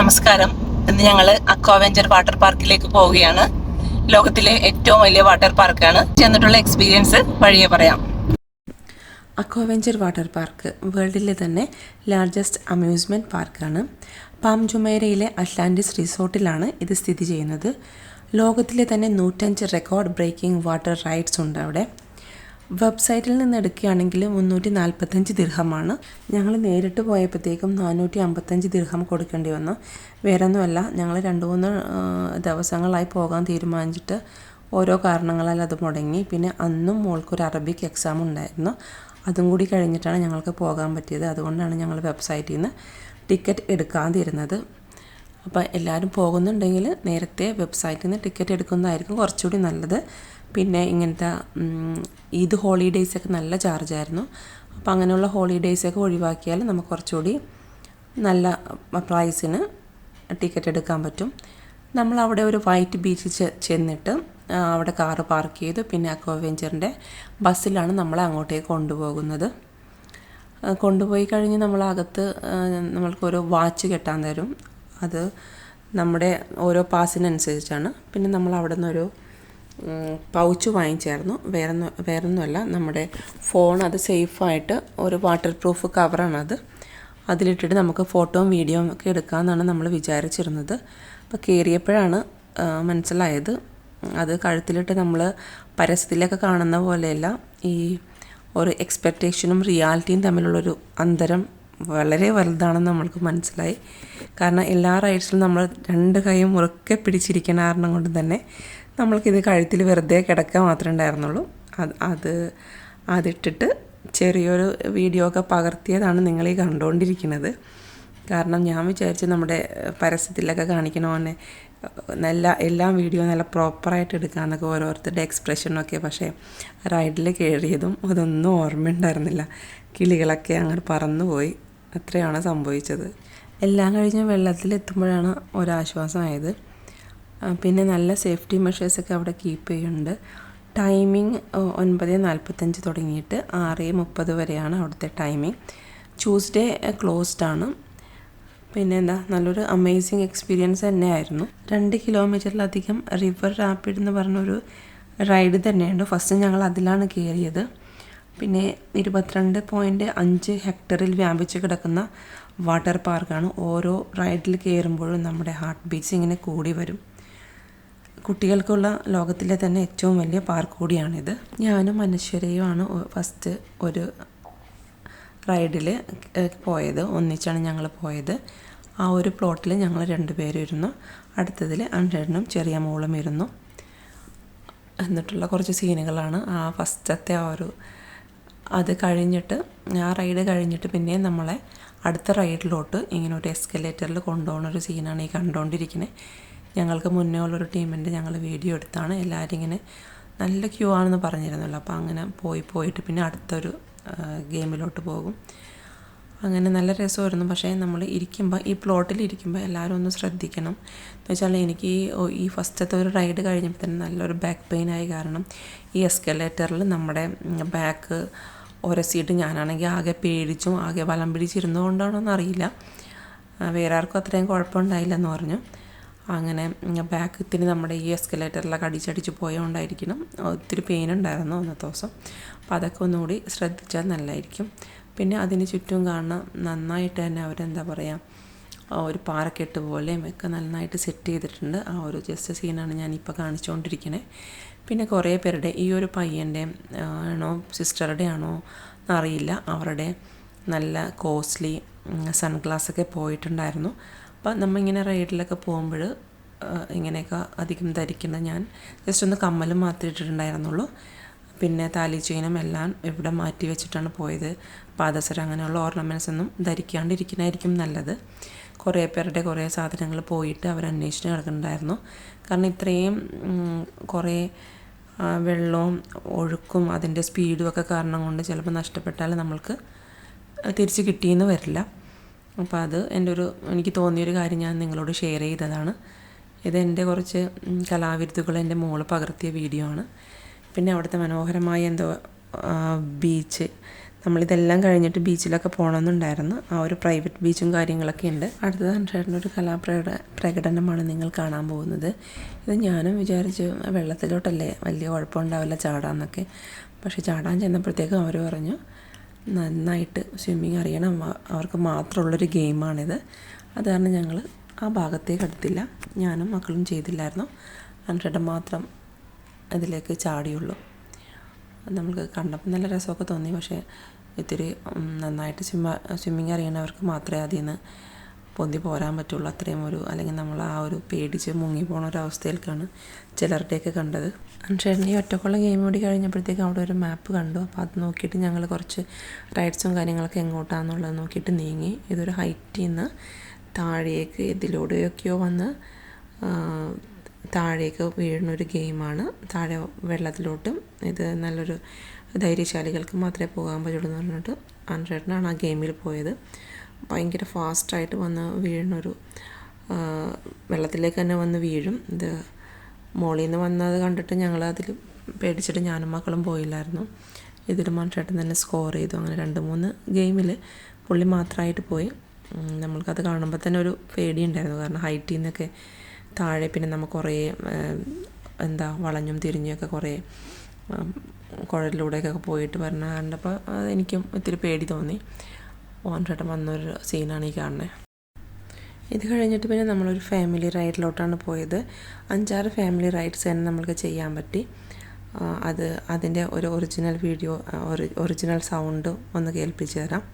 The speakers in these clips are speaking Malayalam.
നമസ്കാരം. ഇന്ന് ഞങ്ങൾ അക്വാവെഞ്ചർ വാട്ടർ പാർക്കിലേക്ക് പോവുകയാണ്. ലോകത്തിലെ ഏറ്റവും വലിയ വാട്ടർ പാർക്കാണ്. ചെന്നിട്ടുള്ള എക്സ്പീരിയൻസ് വഴിയെ പറയാം. അക്വാവെഞ്ചർ വാട്ടർ പാർക്ക് വേൾഡിലെ തന്നെ ലാർജസ്റ്റ് അമ്യൂസ്മെൻറ്റ് പാർക്കാണ്. പാം ജുമൈറയിലെ അറ്റ്ലാന്റിസ് റിസോർട്ടിലാണ് ഇത് സ്ഥിതി ചെയ്യുന്നത്. ലോകത്തിലെ തന്നെ 105 റെക്കോർഡ് ബ്രേക്കിംഗ് വാട്ടർ റൈഡ്സ് ഉണ്ട് അവിടെ. വെബ്സൈറ്റിൽ നിന്ന് എടുക്കുകയാണെങ്കിൽ 345 ദിർഹമാണ്. ഞങ്ങൾ നേരിട്ട് പോയപ്പോഴത്തേക്കും 455 ദിർഹം കൊടുക്കേണ്ടി വന്നു. വേറൊന്നുമല്ല, ഞങ്ങൾ 2-3 ദിവസങ്ങളായി പോകാൻ തീരുമാനിച്ചിട്ട് ഓരോ കാരണങ്ങളാൽ അത് മുടങ്ങി. പിന്നെ അന്നും മോൾക്കൊരു അറബിക് എക്സാം ഉണ്ടായിരുന്നു. അതും കൂടി കഴിഞ്ഞിട്ടാണ് ഞങ്ങൾക്ക് പോകാൻ പറ്റിയത്. അതുകൊണ്ടാണ് ഞങ്ങൾ വെബ്സൈറ്റിൽ നിന്ന് ടിക്കറ്റ് എടുക്കാതിരുന്നത്. അപ്പോൾ എല്ലാവരും പോകുന്നുണ്ടെങ്കിൽ നേരത്തെ വെബ്സൈറ്റിൽ നിന്ന് ടിക്കറ്റ് എടുക്കുന്നതായിരിക്കും കുറച്ചുകൂടി നല്ലത്. പിന്നെ ഇങ്ങനത്തെ ഈദ് ഹോളിഡേയ്സൊക്കെ നല്ല ചാർജായിരുന്നു. അപ്പോൾ അങ്ങനെയുള്ള ഹോളിഡേയ്സൊക്കെ ഒഴിവാക്കിയാൽ നമുക്ക് കുറച്ചുകൂടി നല്ല പ്രൈസിന് ടിക്കറ്റ് എടുക്കാൻ പറ്റും. നമ്മളവിടെ ഒരു വൈറ്റ് ബീച്ചിൽ ചെന്നിട്ട് അവിടെ കാറ് പാർക്ക് ചെയ്തു. പിന്നെ അക്വാവെഞ്ചറിൻ്റെ ബസ്സിലാണ് നമ്മളെ അങ്ങോട്ടേക്ക് കൊണ്ടുപോകുന്നത്. കൊണ്ടുപോയി കഴിഞ്ഞ് നമ്മളകത്ത് നമ്മൾക്കൊരു വാച്ച് കെട്ടാൻ തരും. അത് നമ്മുടെ ഓരോ പാസിനനുസരിച്ചാണ്. പിന്നെ നമ്മൾ അവിടെ നിന്നൊരു പൗച്ച് വാങ്ങിച്ചായിരുന്നു. വേറൊന്നുമല്ല, നമ്മുടെ ഫോൺ അത് സേഫായിട്ട് ഒരു വാട്ടർ പ്രൂഫ് കവറാണത്. അതിലിട്ടിട്ട് നമുക്ക് ഫോട്ടോയും വീഡിയോയും ഒക്കെ എടുക്കാമെന്നാണ് നമ്മൾ വിചാരിച്ചിരുന്നത്. അപ്പോൾ കയറിയപ്പോഴാണ് മനസ്സിലായത് അത് കഴുത്തിലിട്ട് നമ്മൾ പരസ്യത്തിലൊക്കെ കാണുന്ന പോലെയല്ല. ഈ ഒരു എക്സ്പെക്റ്റേഷനും റിയാലിറ്റിയും തമ്മിലുള്ളൊരു അന്തരം വളരെ വലുതാണെന്ന് നമ്മൾക്ക് മനസ്സിലായി. കാരണം എല്ലാ റൈഡ്സിലും നമ്മൾ 2 കൈയും മുറുക്കെ പിടിച്ചിരിക്കുന്ന കാരണം കൊണ്ട് തന്നെ നമ്മൾക്കിത് കഴുത്തിൽ വെറുതെ കിടക്കുക മാത്രമേ ഉണ്ടായിരുന്നുള്ളൂ. അതിട്ടിട്ട് ചെറിയൊരു വീഡിയോ ഒക്കെ പകർത്തിയതാണ് നിങ്ങളീ കണ്ടുകൊണ്ടിരിക്കുന്നത്. കാരണം ഞാൻ വിചാരിച്ചു നമ്മുടെ പരസ്യത്തിലൊക്കെ കാണിക്കണ പോലെ എല്ലാം വീഡിയോ നല്ല പ്രോപ്പറായിട്ട് എടുക്കാമെന്നൊക്കെ ഓരോരുത്തരുടെ എക്സ്പ്രഷനൊക്കെ. പക്ഷേ റൈഡിൽ കയറിയതും അതൊന്നും ഓർമ്മയുണ്ടായിരുന്നില്ല. കിളികളൊക്കെ അങ്ങനെ പറന്നുപോയി. അത്രയാണ് സംഭവിച്ചത്. എല്ലാം കഴിഞ്ഞ് വെള്ളത്തിലെത്തുമ്പോഴാണ് ഒരാശ്വാസമായത്. പിന്നെ നല്ല സേഫ്റ്റി മെഷേഴ്സൊക്കെ അവിടെ കീപ്പ് ചെയ്യുന്നുണ്ട്. ടൈമിംഗ് 9:45 തുടങ്ങിയിട്ട് 6:30 വരെയാണ് അവിടുത്തെ ടൈമിംഗ്. ട്യൂസ്ഡേ ക്ലോസ്ഡ് ആണ്. പിന്നെ നല്ലൊരു അമേസിങ് എക്സ്പീരിയൻസ് തന്നെയായിരുന്നു. 2 കിലോമീറ്ററിലധികം റിവർ റാപ്പിഡ് എന്ന് പറഞ്ഞൊരു റൈഡ് തന്നെയുണ്ട്. ഫസ്റ്റ് ഞങ്ങൾ അതിലാണ് കയറിയത്. പിന്നെ 22.5 ഹെക്ടറിൽ വ്യാപിച്ച് കിടക്കുന്ന വാട്ടർ പാർക്കാണ്. ഓരോ റൈഡിൽ കയറുമ്പോഴും നമ്മുടെ ഹാർട്ട് ബീറ്റ്സ് ഇങ്ങനെ കൂടി വരും. കുട്ടികൾക്കുള്ള ലോകത്തിലെ തന്നെ ഏറ്റവും വലിയ പാർക്ക് കൂടിയാണിത്. ഞാനും അനശ്വരയുമാണ് ഫസ്റ്റ് ഒരു റൈഡിൽ പോയത്. ഒന്നിച്ചാണ് ഞങ്ങൾ പോയത്. ആ ഒരു പ്ലോട്ടിൽ ഞങ്ങൾ 2 പേരും ഇരുന്നു. അടുത്തതിൽ അഞ്ചേട്ടനും ചെറിയ മോളും ഇരുന്നു. എന്നിട്ടുള്ള കുറച്ച് സീനുകളാണ് ആ ഫസ്റ്റത്തെ അത് കഴിഞ്ഞിട്ട് ആ റൈഡ് കഴിഞ്ഞിട്ട് പിന്നെ നമ്മളെ അടുത്ത റൈഡിലോട്ട് ഇങ്ങനെ ഒരു എസ്കലേറ്ററിൽ കൊണ്ടുപോകുന്ന ഒരു സീനാണ് ഈ കണ്ടുകൊണ്ടിരിക്കുന്നത്. ഞങ്ങൾക്ക് മുന്നേ ഉള്ളൊരു ടീമിൻ്റെ ഞങ്ങൾ വീഡിയോ എടുത്താണ്. എല്ലാവരും ഇങ്ങനെ നല്ല ക്യൂ ആണെന്ന് പറഞ്ഞിരുന്നല്ലോ. അപ്പോൾ അങ്ങനെ പോയിട്ട് പിന്നെ അടുത്തൊരു ഗെയിമിലോട്ട് പോകും. അങ്ങനെ നല്ല രസമായിരുന്നു. പക്ഷേ നമ്മൾ ഈ പ്ലോട്ടിൽ ഇരിക്കുമ്പോൾ എല്ലാവരും ഒന്ന് ശ്രദ്ധിക്കണം. എന്ന് വെച്ചാൽ എനിക്ക് ഈ ഫസ്റ്റത്തെ ഒരു റൈഡ് കഴിഞ്ഞപ്പോൾ തന്നെ നല്ലൊരു ബാക്ക് പെയിനായി. കാരണം ഈ എസ്കലേറ്ററിൽ നമ്മുടെ ബാക്ക് ഉരസിയിട്ട് ഞാനാണെങ്കിൽ ആകെ പേടിച്ചും ആകെ വലം പിടിച്ചിരുന്നതുകൊണ്ടാണോന്ന് അറിയില്ല. വേറെ ആർക്കും അത്രയും കുഴപ്പമുണ്ടായില്ലെന്ന് പറഞ്ഞു. അങ്ങനെ ബാക്ക് ഇത്തിരി നമ്മുടെ ഈ എസ്കലേറ്ററിലൊക്കെ അടിച്ചടിച്ച് പോയോണ്ടായിരിക്കണം ഒത്തിരി പെയിൻ ഉണ്ടായിരുന്നു അന്നത്തെ ദിവസം. അപ്പോൾ അതൊക്കെ ഒന്നുകൂടി ശ്രദ്ധിച്ചാൽ നല്ലതായിരിക്കും. പിന്നെ അതിന് ചുറ്റും കാണാൻ നന്നായിട്ട് തന്നെ അവരെന്താ പറയുക, ഒരു പാറക്കെട്ട് പോലെയും ഒക്കെ നന്നായിട്ട് സെറ്റ് ചെയ്തിട്ടുണ്ട്. ആ ഒരു ജസ്റ്റ് സീനാണ് ഞാനിപ്പോൾ കാണിച്ചുകൊണ്ടിരിക്കുന്നത്. പിന്നെ കുറേ പേരുടെ ഈ ഒരു പയ്യൻ്റെ ആണോ സിസ്റ്ററുടെ ആണോ എന്നറിയില്ല, അവരുടെ നല്ല കോസ്റ്റ്ലി സൺഗ്ലാസ്സൊക്കെ പോയിട്ടുണ്ടായിരുന്നു. അപ്പോൾ നമ്മളിങ്ങനെ റൈഡിലൊക്കെ പോകുമ്പോൾ ഇങ്ങനെയൊക്കെ അധികം ധരിക്കുന്നത് ഞാൻ ജസ്റ്റ് ഒന്ന് കമ്മലും മാത്രമേ ഇട്ടിട്ടുണ്ടായിരുന്നുള്ളൂ. പിന്നെ താലി ചെയിനും എല്ലാം ഇവിടെ മാറ്റി വെച്ചിട്ടാണ് പോയത്. പാദസരം അങ്ങനെയുള്ള ഓർണമെൻറ്റ്സ് ഒന്നും ധരിക്കാണ്ടിരിക്കുന്നതായിരിക്കും നല്ലത്. കുറേ പേരുടെ കുറേ സാധനങ്ങൾ പോയിട്ട് അവർ അന്വേഷിച്ച് കിടക്കുന്നുണ്ടായിരുന്നു. കാരണം ഇത്രയും കുറേ വെള്ളവും ഒഴുക്കും അതിൻ്റെ സ്പീഡും ഒക്കെ കാരണം കൊണ്ട് ചിലപ്പോൾ നഷ്ടപ്പെട്ടാൽ നമ്മൾക്ക് തിരിച്ച് കിട്ടിയെന്ന് വരില്ല. അപ്പോൾ അത് എനിക്ക് തോന്നിയൊരു കാര്യം ഞാൻ നിങ്ങളോട് ഷെയർ ചെയ്തതാണ്. ഇതെൻ്റെ കുറച്ച് കലാവിരുദ്ധകൾ എൻ്റെ മോള് പകർത്തിയ വീഡിയോ ആണ്. പിന്നെ അവിടുത്തെ മനോഹരമായ ബീച്ച് നമ്മളിതെല്ലാം കഴിഞ്ഞിട്ട് ബീച്ചിലൊക്കെ പോകണമെന്നുണ്ടായിരുന്നു. ആ ഒരു പ്രൈവറ്റ് ബീച്ചും കാര്യങ്ങളൊക്കെ ഉണ്ട്. അടുത്തത് അൻഷേട്ടൻ്റെ ഒരു പ്രകടനമാണ് നിങ്ങൾ കാണാൻ പോകുന്നത്. ഇത് ഞാനും വിചാരിച്ചു വെള്ളത്തിലോട്ടല്ലേ വലിയ കുഴപ്പമുണ്ടാവില്ല ചാടാന്നൊക്കെ. പക്ഷേ ചാടാൻ ചെന്നപ്പോഴത്തേക്കും അവർ പറഞ്ഞു നന്നായിട്ട് സ്വിമ്മിങ് അറിയണം, അവർക്ക് മാത്രമുള്ളൊരു ഗെയിമാണിത്. അത് കാരണം ഞങ്ങൾ ആ ഭാഗത്തേക്ക് എടുത്തില്ല. ഞാനും മക്കളും ചെയ്തില്ലായിരുന്നു. അൻഷേട്ടൻ മാത്രം അതിലേക്ക് ചാടിയുള്ളൂ. നമുക്ക് കണ്ടപ്പോൾ നല്ല രസമൊക്കെ തോന്നി. പക്ഷേ ഇത്തിരി നന്നായിട്ട് സ്വിമ്മിങ് അറിയുന്നവർക്ക് മാത്രമേ അതിൽ നിന്ന് പൊന്തി പോരാൻ പറ്റുള്ളൂ. അത്രയും അല്ലെങ്കിൽ നമ്മൾ ആ ഒരു പേടിച്ച് മുങ്ങി പോണ ഒരു അവസ്ഥയിലേക്കാണ് ചിലരുടെയൊക്കെ കണ്ടത്. അൻഷേട്ടൻ ഈ ഒറ്റക്കുള്ള ഗെയിം കൂടി കഴിഞ്ഞപ്പോഴത്തേക്ക് അവിടെ ഒരു മാപ്പ് കണ്ടു. അപ്പോൾ അത് നോക്കിയിട്ട് ഞങ്ങൾ കുറച്ച് റൈഡ്സും കാര്യങ്ങളൊക്കെ എങ്ങോട്ടാണെന്നുള്ളത് നോക്കിയിട്ട് നീങ്ങി. ഇതൊരു ഹൈറ്റിൽ നിന്ന് താഴേക്ക് ഇതിലൂടെയൊക്കെയോ വന്ന് താഴേക്ക് വീഴുന്നൊരു ഗെയിമാണ്. താഴെ വെള്ളത്തിലോട്ടും. ഇത് നല്ലൊരു ധൈര്യശാലികൾക്ക് മാത്രമേ പോകാൻ പറ്റുള്ളൂ എന്ന് പറഞ്ഞിട്ട് അൻഷേട്ടനാണ് ആ ഗെയിമിൽ പോയത്. ഭയങ്കര ഫാസ്റ്റായിട്ട് വന്ന് വീഴുന്നൊരു വെള്ളത്തിലേക്ക് തന്നെ വന്ന് വീഴും. ഇത് മോളിൽ നിന്ന് വന്നത് കണ്ടിട്ട് ഞങ്ങൾ അതിൽ പേടിച്ചിട്ട് ഞാനും മക്കളും പോയില്ലായിരുന്നു. ഇതിൽ അൻഷേട്ടൻ തന്നെ സ്കോർ ചെയ്തു. അങ്ങനെ 2-3 ഗെയിമിൽ പുള്ളി മാത്രമായിട്ട് പോയി. നമ്മൾക്കത് കാണുമ്പോൾ തന്നെ ഒരു പേടിയുണ്ടായിരുന്നു. കാരണം ഹൈറ്റിൽ നിന്നൊക്കെ താഴെ പിന്നെ നമുക്ക് കുറേ വളഞ്ഞും തിരിഞ്ഞൊക്കെ കുറേ കുഴലിലൂടെയൊക്കെ പോയിട്ട് വരണ കണ്ടപ്പോൾ എനിക്കും ഒത്തിരി പേടി തോന്നി. ഓൺചേട്ടൻ വന്നൊരു സീനാണ് ഈ കാണുന്നത്. ഇത് കഴിഞ്ഞിട്ട് പിന്നെ നമ്മളൊരു ഫാമിലി റൈഡിലോട്ടാണ് പോയത്. 5-6 ഫാമിലി റൈഡ്സ് തന്നെ നമ്മൾക്ക് ചെയ്യാൻ പറ്റി. അതിൻ്റെ ഒരു ഒറിജിനൽ വീഡിയോ ഒറിജിനൽ സൗണ്ട് ഒന്ന് കേൾപ്പിച്ച് തരാം.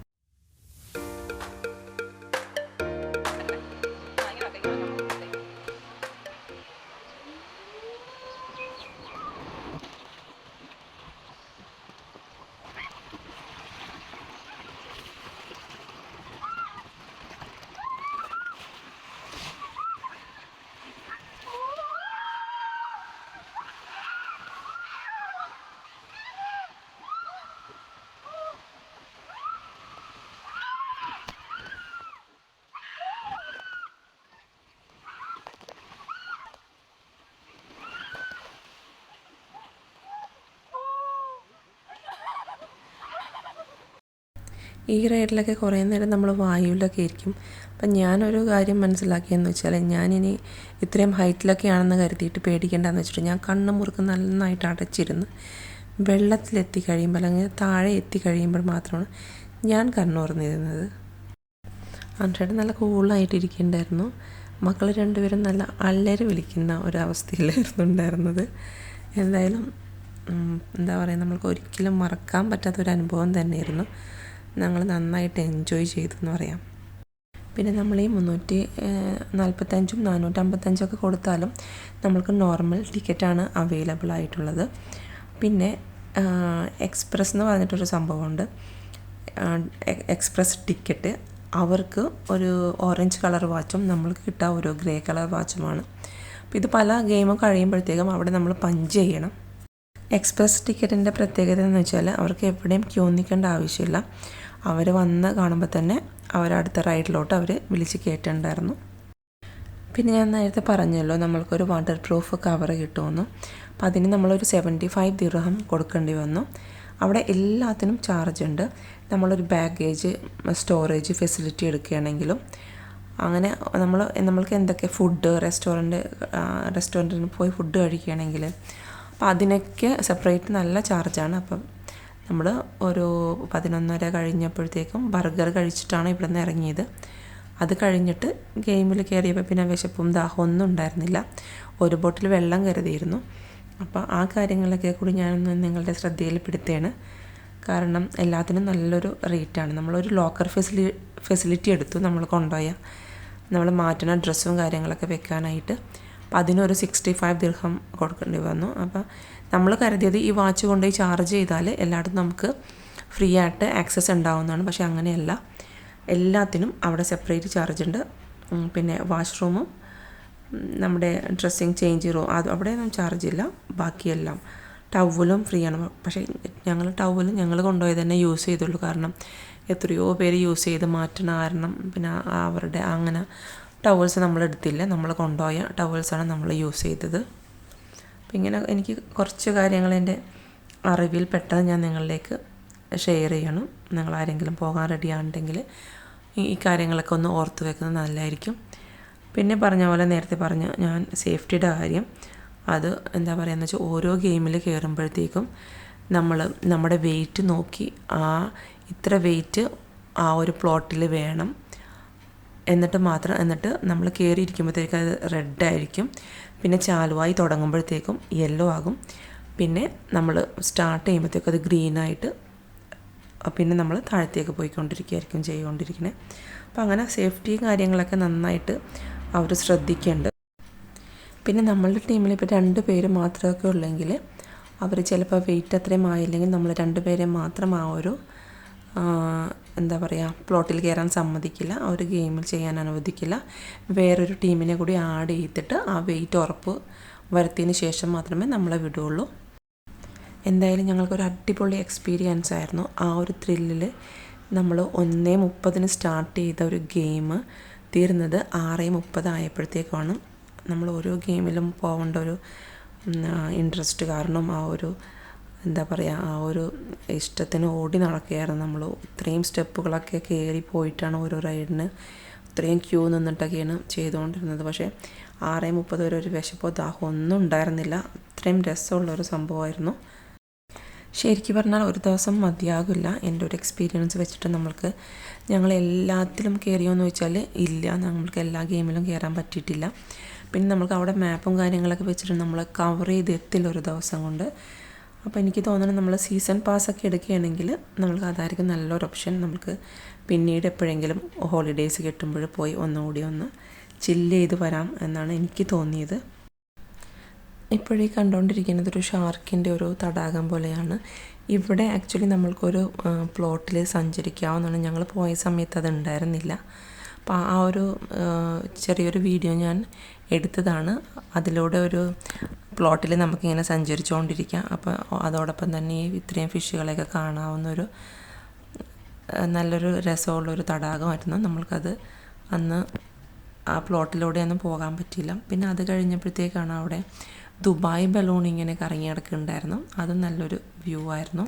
ഈ റൈഡിലൊക്കെ കുറേ നേരം നമ്മൾ വായുവിലൊക്കെ ഇരിക്കും. അപ്പം ഞാനൊരു കാര്യം മനസ്സിലാക്കിയെന്ന് വെച്ചാൽ ഞാനിനി ഇത്രയും ഹൈറ്റിലൊക്കെയാണെന്ന് കരുതിയിട്ട് പേടിക്കേണ്ടെന്ന് വെച്ചിട്ട് ഞാൻ കണ്ണ് മുറുക്ക് നന്നായിട്ട് അടച്ചിരുന്ന് വെള്ളത്തിലെത്തി കഴിയുമ്പോൾ അല്ലെങ്കിൽ താഴെ എത്തിക്കഴിയുമ്പോൾ മാത്രമാണ് ഞാൻ കണ്ണുറന്നിരുന്നത്. അൻഷേട്ടൻ നല്ല കൂളായിട്ടിരിക്കുന്നുണ്ടായിരുന്നു. മക്കൾ രണ്ടുപേരും നല്ല അല്ലരി വിളിക്കുന്ന ഒരവസ്ഥയിലായിരുന്നു ഉണ്ടായിരുന്നത്. എന്തായാലും നമ്മൾക്ക് ഒരിക്കലും മറക്കാൻ പറ്റാത്തൊരനുഭവം തന്നെയായിരുന്നു. ഞങ്ങൾ നന്നായിട്ട് എൻജോയ് ചെയ്തു എന്ന് പറയാം. പിന്നെ നമ്മൾ ഈ 345 455 കൊടുത്താലും നമ്മൾക്ക് നോർമൽ ടിക്കറ്റാണ് അവൈലബിൾ ആയിട്ടുള്ളത്. പിന്നെ എക്സ്പ്രസ് എന്ന് പറഞ്ഞിട്ടൊരു സംഭവമുണ്ട്. എക്സ്പ്രസ് ടിക്കറ്റ് അവർക്ക് ഒരു ഓറഞ്ച് കളർ വാച്ചും നമ്മൾക്ക് കിട്ടുക ഒരു ഗ്രേ കളർ വാച്ചുമാണ്. അപ്പോൾ ഇത് പല ഗെയിമും കഴിയുമ്പോഴത്തേക്കും അവിടെ നമ്മൾ പഞ്ച് ചെയ്യണം. എക്സ്പ്രസ് ടിക്കറ്റിൻ്റെ പ്രത്യേകത എന്ന് വെച്ചാൽ അവർക്ക് എവിടെയും ക്യൂ നിൽക്കേണ്ട ആവശ്യമില്ല. അവർ വന്ന് കാണുമ്പോൾ തന്നെ അവരടുത്ത റൈഡിലോട്ട് അവർ വിളിച്ച് കയറ്റുണ്ടായിരുന്നു. പിന്നെ ഞാൻ നേരത്തെ പറഞ്ഞല്ലോ നമ്മൾക്കൊരു വാട്ടർ പ്രൂഫ് കവർ കിട്ടുമെന്ന്. അപ്പോൾ അതിന് നമ്മളൊരു 75 ദിർഹം കൊടുക്കേണ്ടി വന്നു. അവിടെ എല്ലാത്തിനും ചാർജ് ഉണ്ട്. നമ്മളൊരു ബാഗേജ് സ്റ്റോറേജ് ഫെസിലിറ്റി എടുക്കുകയാണെങ്കിലും അങ്ങനെ നമ്മൾക്ക് എന്തൊക്കെ ഫുഡ് റെസ്റ്റോറൻറ്റിന് പോയി ഫുഡ് കഴിക്കുകയാണെങ്കിൽ അപ്പോൾ അതിനൊക്കെ സെപ്പറേറ്റ് നല്ല ചാർജാണ്. അപ്പം നമ്മൾ ഒരു 11:30 കഴിഞ്ഞപ്പോഴത്തേക്കും ബർഗർ കഴിച്ചിട്ടാണ് ഇവിടെ നിന്ന് ഇറങ്ങിയത്. അത് കഴിഞ്ഞിട്ട് ഗെയിമിൽ കയറിയപ്പോൾ പിന്നെ വിശപ്പും ദാഹവും ഒന്നും ഉണ്ടായിരുന്നില്ല. ഒരു ബോട്ടിൽ വെള്ളം കരുതിയിരുന്നു. അപ്പോൾ ആ കാര്യങ്ങളൊക്കെ കൂടി ഞാനൊന്ന് നിങ്ങളുടെ ശ്രദ്ധയിൽപ്പെടുത്തുകയാണ്. കാരണം എല്ലാത്തിനും നല്ലൊരു റേറ്റാണ്. നമ്മളൊരു ലോക്കർ ഫെസിലിറ്റി എടുത്തു. നമ്മൾ മാറ്റുന്ന ഡ്രസ്സും കാര്യങ്ങളൊക്കെ വെക്കാനായിട്ട്. അപ്പോൾ അതിനൊരു 65 ദിർഹം കൊടുക്കേണ്ടി വന്നു. അപ്പോൾ നമ്മൾ കരുതിയത് ഈ വാച്ച് കൊണ്ടുപോയി ചാർജ് ചെയ്താൽ എല്ലായിടത്തും നമുക്ക് ഫ്രീ ആയിട്ട് ആക്സസ് ഉണ്ടാവുന്നതാണ്. പക്ഷേ അങ്ങനെയല്ല. എല്ലാത്തിനും അവിടെ സെപ്പറേറ്റ് ചാർജ് ഉണ്ട്. പിന്നെ വാഷ്റൂമും നമ്മുടെ ഡ്രസ്സിങ് ചേഞ്ച് റൂം അവിടെയൊന്നും ചാർജില്ല. ബാക്കിയെല്ലാം ടവലും ഫ്രീ ആണ്. പക്ഷേ ഞങ്ങൾ കൊണ്ടുപോയി തന്നെ യൂസ് ചെയ്തുള്ളൂ. കാരണം എത്രയോ പേര് യൂസ് ചെയ്ത് മാറ്റണ കാരണം പിന്നെ അവരുടെ അങ്ങനെ ടവൽസ് നമ്മൾ എടുത്തില്ല. നമ്മൾ കൊണ്ടുപോയ ടവൽസാണ് നമ്മൾ യൂസ് ചെയ്തത്. അപ്പം ഇങ്ങനെ എനിക്ക് കുറച്ച് കാര്യങ്ങൾ എൻ്റെ അറിവിൽ പെട്ടത് ഞാൻ നിങ്ങളിലേക്ക് ഷെയർ ചെയ്യണം. നിങ്ങൾ ആരെങ്കിലും പോകാൻ റെഡിയാണെന്നുണ്ടെങ്കിൽ ഈ കാര്യങ്ങളൊക്കെ ഒന്ന് ഓർത്ത് വെക്കുന്നത് നല്ലതായിരിക്കും. പിന്നെ പറഞ്ഞ പോലെ നേരത്തെ പറഞ്ഞ ഞാൻ സേഫ്റ്റിയുടെ കാര്യം, അത് എന്താ പറയുകയെന്ന് വെച്ചാൽ ഓരോ ഗെയിമിൽ കയറുമ്പോഴത്തേക്കും നമ്മുടെ വെയിറ്റ് നോക്കി ഇത്ര വെയിറ്റ് ആ ഒരു പ്ലോട്ടിൽ വേണം, എന്നിട്ട് നമ്മൾ കയറിയിരിക്കുമ്പോഴത്തേക്കും അത് റെഡായിരിക്കും. പിന്നെ ചാലുവായി തുടങ്ങുമ്പോഴത്തേക്കും യെല്ലോ ആകും. പിന്നെ നമ്മൾ സ്റ്റാർട്ട് ചെയ്യുമ്പോഴത്തേക്കും അത് ഗ്രീനായിട്ട് പിന്നെ നമ്മൾ താഴത്തേക്ക് പോയിക്കൊണ്ടിരിക്കുകയായിരിക്കും ചെയ്തുകൊണ്ടിരിക്കുന്നത്. അപ്പോൾ അങ്ങനെ സേഫ്റ്റി കാര്യങ്ങളൊക്കെ നന്നായിട്ട് അവർ ശ്രദ്ധിക്കുന്നുണ്ട്. പിന്നെ നമ്മളുടെ ടീമിൽ ഇപ്പോൾ 2 പേര് മാത്രമൊക്കെ ഉള്ളെങ്കിൽ അവർ ചിലപ്പോൾ വെയിറ്റ് അത്രയും ആയില്ലെങ്കിൽ നമ്മൾ 2 പേരെ മാത്രം ആ ഒരു എന്താ പറയുക പ്ലോട്ടിൽ കയറാൻ സമ്മതിക്കില്ല, ആ ഒരു ഗെയിമിൽ ചെയ്യാൻ അനുവദിക്കില്ല. വേറൊരു ടീമിനെ കൂടി ആഡ് ചെയ്തിട്ട് ആ വെയിറ്റ് ഉറപ്പ് വരുത്തിയതിന് ശേഷം മാത്രമേ നമ്മളെ വിടുകയുള്ളൂ. എന്തായാലും ഞങ്ങൾക്കൊരു അടിപൊളി എക്സ്പീരിയൻസ് ആയിരുന്നു. ആ ഒരു ത്രില്ലിൽ നമ്മൾ 1:30 സ്റ്റാർട്ട് ചെയ്ത ഒരു ഗെയിം തീർന്നത് 6:30 ആയപ്പോഴത്തേക്കാണ്. നമ്മൾ ഓരോ ഗെയിമിലും പോകേണ്ട ഒരു ഇൻട്രസ്റ്റ് കാരണം ആ ഒരു എന്താ പറയുക ആ ഒരു ഇഷ്ടത്തിന് ഓടി നടക്കുകയായിരുന്നു. നമ്മൾ ഇത്രയും സ്റ്റെപ്പുകളൊക്കെ കയറി പോയിട്ടാണ് ഓരോ റൈഡിന് ഇത്രയും ക്യൂ നിന്നിട്ടൊക്കെയാണ് ചെയ്തുകൊണ്ടിരുന്നത്. പക്ഷേ 6:30 വരെ ഒരു വിശപ്പോ ദാഹം ഒന്നും ഉണ്ടായിരുന്നില്ല. അത്രയും രസമുള്ളൊരു സംഭവമായിരുന്നു. ശരിക്കും പറഞ്ഞാൽ ഒരു ദിവസം മതിയാകില്ല. എൻ്റെ ഒരു എക്സ്പീരിയൻസ് വെച്ചിട്ട് ഞങ്ങൾ എല്ലാത്തിലും കയറിയോന്ന് ചോദിച്ചാൽ ഇല്ല, നമ്മൾക്ക് എല്ലാ ഗെയിമിലും കയറാൻ പറ്റിയിട്ടില്ല. പിന്നെ നമുക്ക് അവിടെ മാപ്പും കാര്യങ്ങളൊക്കെ വെച്ചിട്ട് നമ്മൾ കവർ ചെയ്ത് എത്തില്ല ഒരു ദിവസം കൊണ്ട്. അപ്പോൾ എനിക്ക് തോന്നുന്നത് നമ്മൾ സീസൺ പാസ്സൊക്കെ എടുക്കുകയാണെങ്കിൽ നമുക്ക് അതായിരിക്കും നല്ലൊരു ഓപ്ഷൻ. നമുക്ക് പിന്നീട് എപ്പോഴെങ്കിലും ഹോളിഡേയ്സ് കിട്ടുമ്പോൾ പോയി ഒന്നുകൂടി ഒന്ന് ചില്ല് ചെയ്ത് വരാം എന്നാണ് എനിക്ക് തോന്നിയത്. ഇപ്പോഴീ കണ്ടുകൊണ്ടിരിക്കുന്നത് ഒരു ഷാർക്കിൻ്റെ ഒരു തടാകം പോലെയാണ്. ഇവിടെ ആക്ച്വലി നമ്മൾക്കൊരു പ്ലോട്ടിൽ സഞ്ചരിക്കാവുന്നതാണ്. ഞങ്ങൾ പോയ സമയത്ത് അത് ഉണ്ടായിരുന്നില്ല. അപ്പോൾ ആ ഒരു ചെറിയൊരു വീഡിയോ ഞാൻ എടുത്തതാണ്. അതിലൂടെ ഒരു പ്ലോട്ടിൽ നമുക്കിങ്ങനെ സഞ്ചരിച്ചുകൊണ്ടിരിക്കാം. അപ്പോൾ അതോടൊപ്പം തന്നെ ഈ ഇത്രയും ഫിഷുകളെയൊക്കെ കാണാവുന്നൊരു നല്ലൊരു രസമുള്ളൊരു തടാകമായിരുന്നു. നമ്മൾക്കത് അന്ന് ആ പ്ലോട്ടിലൂടെയൊന്നും പോകാൻ പറ്റിയില്ല. പിന്നെ അത് കഴിഞ്ഞപ്പോഴത്തേക്കാണ് അവിടെ ദുബായ് ബലൂൺ ഇങ്ങനെ കറങ്ങി നടക്കുന്നുണ്ടായിരുന്നു. അതും നല്ലൊരു വ്യൂ ആയിരുന്നു.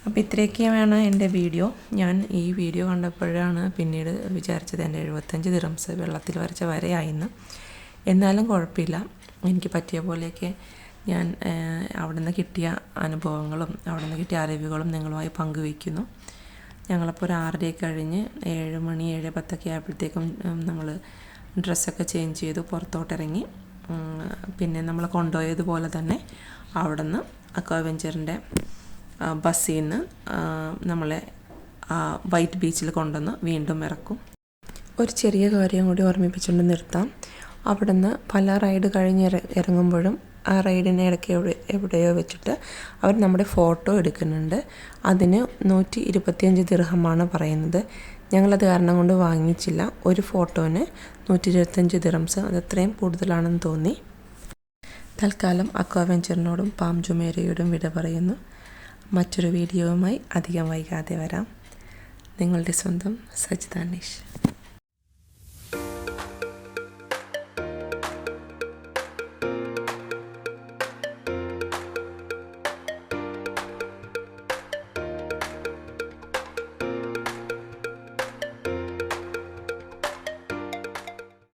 അപ്പോൾ ഇത്രയൊക്കെയാണ് എൻ്റെ വീഡിയോ. ഞാൻ ഈ വീഡിയോ കണ്ടപ്പോഴാണ് പിന്നീട് വിചാരിച്ചത് എൻ്റെ 75 ദിർഹംസ് വെള്ളത്തിൽ വരച്ച വരയായിന്ന്. എന്നാലും കുഴപ്പമില്ല, എനിക്ക് പറ്റിയ പോലെയൊക്കെ ഞാൻ അവിടെ നിന്ന് കിട്ടിയ അനുഭവങ്ങളും അവിടെ നിന്ന് കിട്ടിയ അറിവുകളും നിങ്ങളുമായി പങ്കുവയ്ക്കുന്നു. ഞങ്ങളപ്പോൾ ഒരു 6:30 കഴിഞ്ഞ് 7 മണി 7:10 ആയപ്പോഴത്തേക്കും നമ്മൾ ഡ്രസ്സൊക്കെ ചേഞ്ച് ചെയ്തു പുറത്തോട്ടിറങ്ങി. പിന്നെ നമ്മൾ കൊണ്ടുപോയതുപോലെ തന്നെ അവിടെ നിന്ന് അക്വാവെഞ്ചറിൻ്റെ ബസ്സിൽ നിന്ന് നമ്മളെ വൈറ്റ് ബീച്ചിൽ കൊണ്ടുവന്ന് വീണ്ടും ഇറക്കും. ഒരു ചെറിയ കാര്യം കൂടി ഓർമ്മിപ്പിച്ചുകൊണ്ട് നിർത്താം. അവിടെ നിന്ന് പല റൈഡ് കഴിഞ്ഞ് ഇറങ്ങുമ്പോഴും ആ റൈഡിനെ ഇടയ്ക്ക് എവിടെയോ വെച്ചിട്ട് അവർ നമ്മുടെ ഫോട്ടോ എടുക്കുന്നുണ്ട്. അതിന് 125 ദിർഹമാണ് പറയുന്നത്. ഞങ്ങളത് കാരണം കൊണ്ട് വാങ്ങിച്ചില്ല. ഒരു ഫോട്ടോന് 125 ദിർഹംസ്, അത് അത്രയും കൂടുതലാണെന്ന് തോന്നി. തൽക്കാലം അക്വാവെഞ്ചറിനോടും പാം ജുമേരയോടും വിട പറയുന്നു. മറ്റൊരു വീഡിയോവുമായി അധികം വൈകാതെ വരാം. നിങ്ങളുടെ സ്വന്തം സജിത അനീഷ്.